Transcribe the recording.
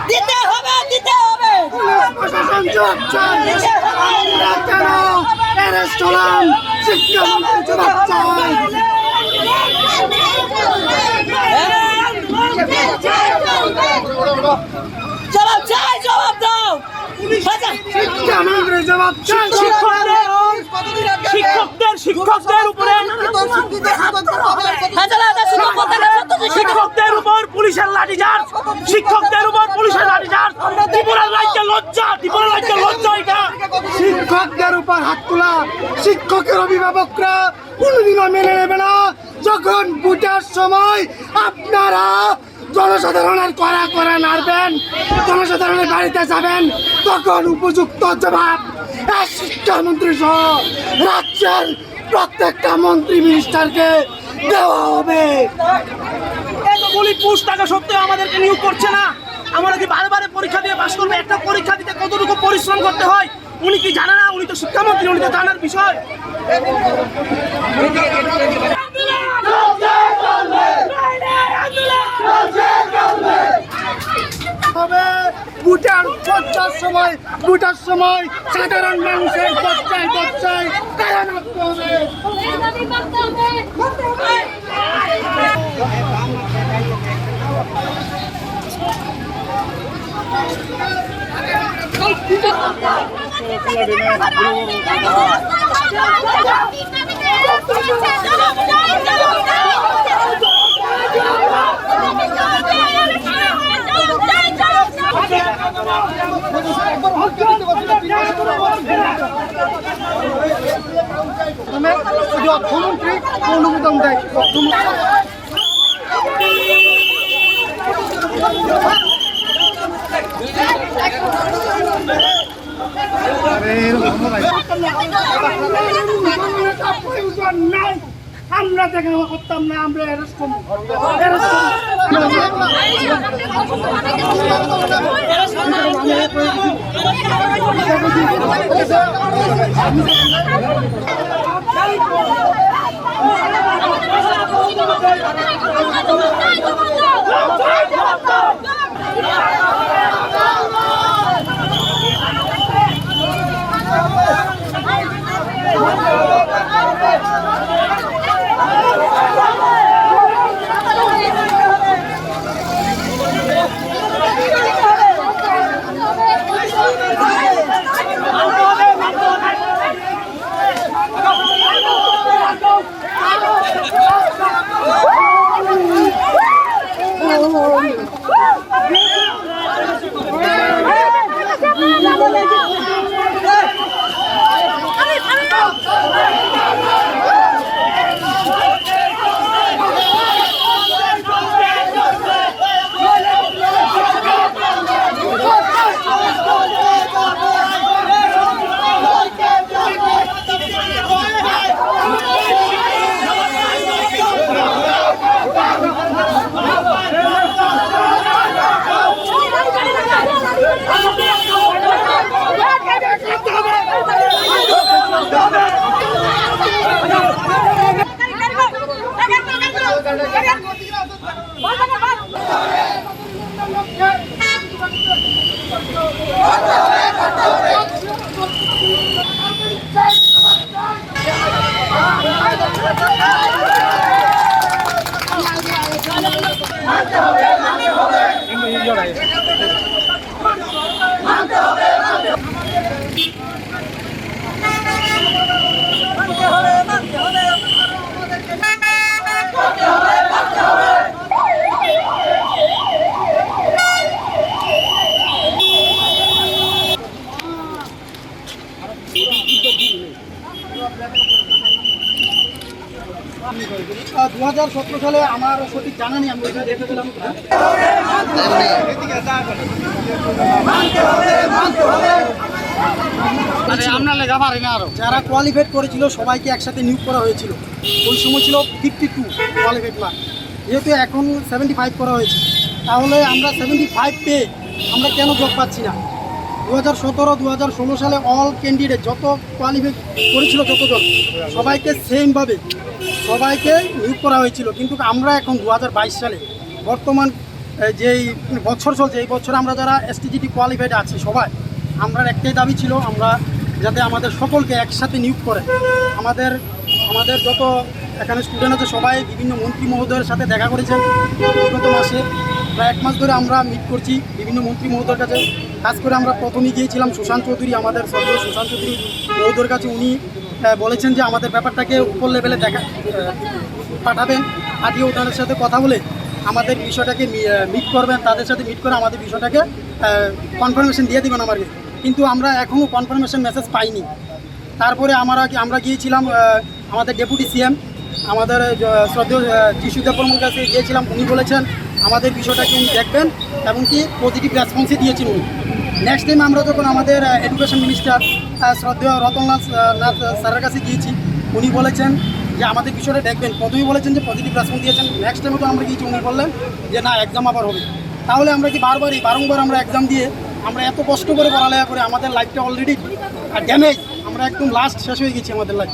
দিতে হবে দিতে হবে প্রশাসন জবাব চায় আমরা কেন অ্যারেস্ট হলাম শিক্ষামন্ত্রী জবাব চায় জবাব চাই জবাব দাও শিক্ষামন্ত্রী জবাব চায় শিক্ষকদের উপরে শিক্ষকদের উপর পুলিশের লাঠিচার্জ শিক্ষকদের উপর পুলিশের লাঠিচার্জ ত্রিপুরা রাজ্যে লজ্জা ত্রিপুরা রাজ্যে লজ্জা এটা শিক্ষকদের উপর হাত তোলা শিক্ষকের অভিভাবকরা কোনোদিনও মেনে নেবে না যখন ভোটের সময় আপনারা জনসাধারণের কড়া কড়া নাড়বেন জনসাধারণের বাড়িতে যাবেন তখন উপযুক্ত জবাব শিক্ষামন্ত্রী সহ রাজ্যের প্রত্যেকটা মন্ত্রী মিনিস্টারকে দেওয়া হবে। বলি পোস্ট টাকা সত্ত্বেও আমাদেরকে নিয়োগ করছে না আমরা কি বারে পরীক্ষা দিয়ে পাস করবো একটা পরীক্ষা দিতে কতটুকু পরিশ্রম করতে হয় উনি কি জানে না উনি তো শিক্ষামন্ত্রী উনি তো জানার বিষয় ভোটার সময় সাধারণ মানুষের গচ্ছায় কারণ হবে অর্থমন্ত্রী অনুমোদন দেয় আমরা দেখা করতাম না আমরা 2017 সালে আমার সঠিক জানা নেই, আমি ওইটা দেখেছিলাম। যারা কোয়ালিফাইড করেছিল সবাইকে একসাথে নিয়োগ করা হয়েছিল। ওই সময় ছিল 52 কোয়ালিফাইড মার্ক, যেহেতু এখন 75 করা হয়েছে, তাহলে আমরা 75 পেয়ে আমরা কেন জব পাচ্ছি না? 2017-2016 সালে অল ক্যান্ডিডেট যত কোয়ালিফাই করেছিল যতজন, সবাইকে সেমভাবে সবাইকে নিয়োগ করা হয়েছিল। কিন্তু আমরা এখন 2022 সালে বর্তমান যেই বছর চলছে, এই বছর আমরা যারা STGT কোয়ালিফাইড আছি সবাই, আমরা একটাই দাবি ছিল আমরা যাতে আমাদের সকলকে একসাথে নিয়োগ করে। আমাদের যত এখানে স্টুডেন্ট আছে সবাই বিভিন্ন মন্ত্রী মহোদয়ের সাথে দেখা করেছেন বিগত মাসে, প্রায় 1 মাস ধরে আমরা মিট করছি বিভিন্ন মন্ত্রী মহোদয়ের কাছে। কাজ করে আমরা প্রথমে গিয়েছিলাম সুশান্ত চৌধুরী, আমাদের শ্রদ্ধেয় সুশান্ত চৌধুরী মহোদয়ের কাছে। উনি বলেছেন যে আমাদের ব্যাপারটাকে উপর লেভেলে পাঠাবেন, পাঠিয়ে ওনাদের সাথে কথা বলে আমাদের বিষয়টাকে মিট করবেন, তাদের সাথে মিট করে আমাদের বিষয়টাকে কনফার্মেশন দিয়ে দেবেন আমাকে। কিন্তু আমরা এখনও কনফার্মেশন মেসেজ পাইনি। তারপরে আমরা গিয়েছিলাম আমাদের ডেপুটি CM, আমাদের শ্রদ্ধেয় যিশুদেব বর্মন কাছে গিয়েছিলাম। উনি বলেছেন আমাদের বিষয়টাকে উনি দেখবেন এবং কি পজিটিভ রেসপন্সই দিয়েছেন উনি। নেক্সট টাইম আমরা যখন আমাদের এডুকেশন মিনিস্টার শ্রদ্ধেয় রতনলাল নাথ স্যারের কাছে গিয়েছি, উনি বলেছেন যে আমাদের বিষয়টা দেখবেন। প্রথমেই বলেছেন যে পজিটিভ রেসপন্স দিয়েছেন। নেক্সট টাইমে তো আমরা গিয়েছি, উনি বললেন যে না, এক্সাম আবার হবে। তাহলে আমরা কি বারংবার আমরা এক্সাম দিয়ে আমরা এত কষ্ট করে পড়ালেখা করে আমাদের লাইফটা অলরেডি ড্যামেজ, আমরা একদম লাস্ট শেষ হয়ে গেছি আমাদের লাইফ।